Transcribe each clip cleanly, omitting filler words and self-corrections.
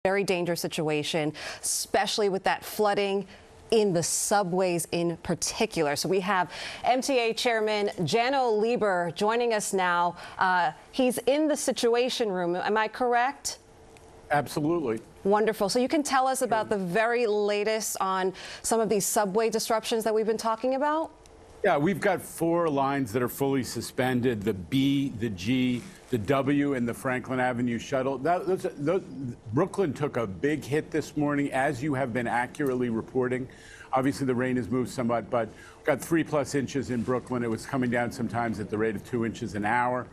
Very dangerous situation, especially with that flooding in the subways in particular. So we have MTA Chairman Jano Lieber joining us now. He's in the Situation Room. Am I correct? Absolutely. Wonderful. So you can tell us about the very latest on some of these subway disruptions that we've been talking about? Yeah, we've got 4 lines that are fully suspended: the B, the G, the W, and the Franklin Avenue shuttle. Brooklyn took a big hit this morning, as you have been accurately reporting. Obviously, the rain has moved somewhat, but we've got 3+ inches in Brooklyn. It was coming down sometimes at the rate of 2 inches an hour.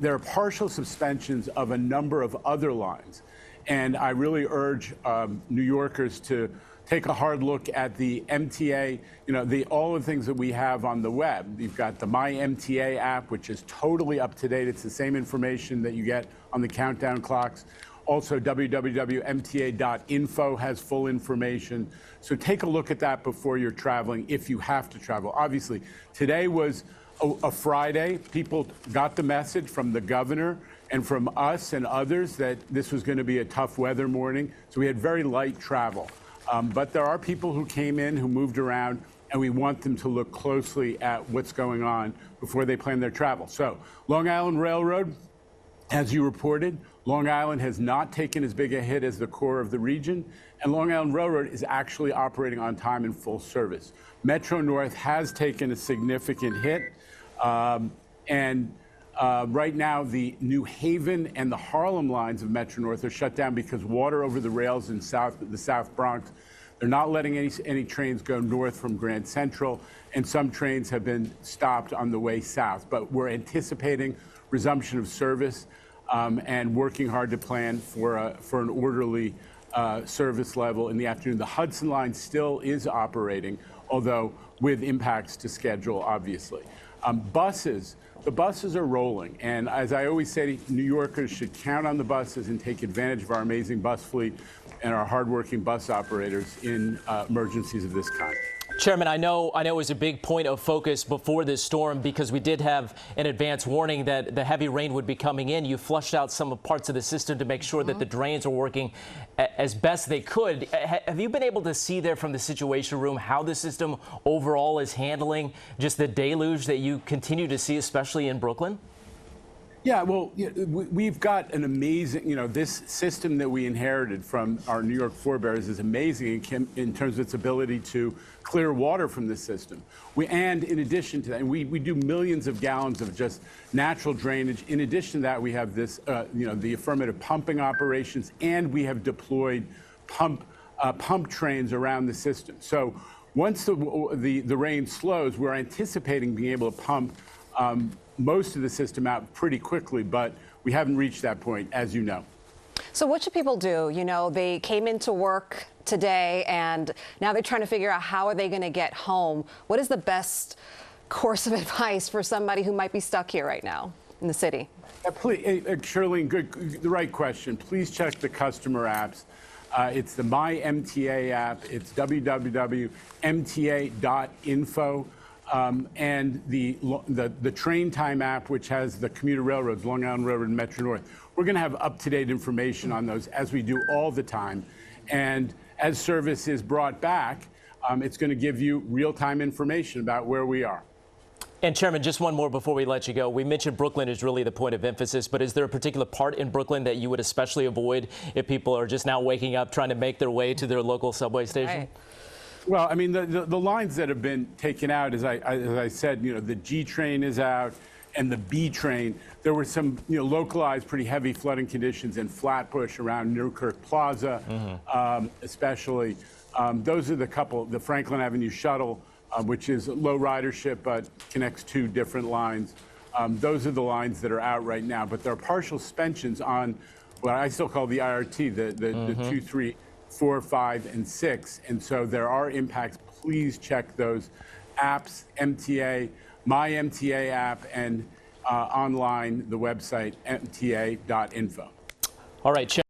There are partial suspensions of a number of other lines, and I really urge New Yorkers to take a hard look at the MTA, all the things that we have on the web. You've got the My MTA app, which is totally up to date. It's the same information that you get on the countdown clocks. Also, www.mta.info has full information. So take a look at that before you're traveling, if you have to travel. Obviously, today was a Friday. People got the message from the governor and from us and others that this was going to be a tough weather morning. So we had very light travel. But there are people who came in, who moved around, and we want them to look closely at what's going on before they plan their travel. So, Long Island Railroad, as you reported, Long Island has not taken as big a hit as the core of the region, and Long Island Railroad is actually operating on time and full service. Metro North has taken a significant hit, right now, the New Haven and the Harlem lines of Metro North are shut down because water over the rails in the South Bronx. They're not letting any trains go north from Grand Central, and some trains have been stopped on the way south. But we're anticipating resumption of service and working hard to plan for an orderly service level in the afternoon. The Hudson line still is operating, although with impacts to schedule, obviously. The buses are rolling, and as I always say, New Yorkers should count on the buses and take advantage of our amazing bus fleet and our hardworking bus operators in emergencies of this kind. Chairman, I know it was a big point of focus before this storm because we did have an advance warning that the heavy rain would be coming in. You flushed out some parts of the system to make sure that the drains are working as best they could. Have you been able to see there from the Situation Room how the system overall is handling just the deluge that you continue to see, especially in Brooklyn? Yeah, well, we've got an amazing, this system that we inherited from our New York forebears is amazing in terms of its ability to clear water from the system. And in addition to that, we do millions of gallons of just natural drainage. In addition to that, we have this, the affirmative pumping operations, and we have deployed pump trains around the system. So once the rain slows, we're anticipating being able to pump most of the system out pretty quickly, but we haven't reached that point, as you know. So what should people do? They came into work today and now they're trying to figure out how are they going to get home. What is the best course of advice for somebody who might be stuck here right now in the city? Please, Shirley, the right question. Please check the customer apps. It's the My MTA app. It's www.mta.info. And the Train Time app, which has the commuter railroads, Long Island Railroad and Metro North. We're going to have up-to-date information on those, as we do all the time. And as service is brought back, it's going to give you real-time information about where we are. And Chairman, just one more before we let you go. We mentioned Brooklyn is really the point of emphasis, but is there a particular part in Brooklyn that you would especially avoid if people are just now waking up trying to make their way to their local subway station? Right. Well, I mean, the lines that have been taken out, as I said, the G train is out and the B train. There were some, localized pretty heavy flooding conditions in Flatbush around Newkirk Plaza, especially. Those are the Franklin Avenue shuttle, which is low ridership but connects 2 different lines. Those are the lines that are out right now, but there are partial suspensions on what I still call the IRT, the 2, 3, 4, 5, and 6, and so there are impacts. Please check those apps, MTA, My MTA app, and online, the website, mta.info. All right, Chair.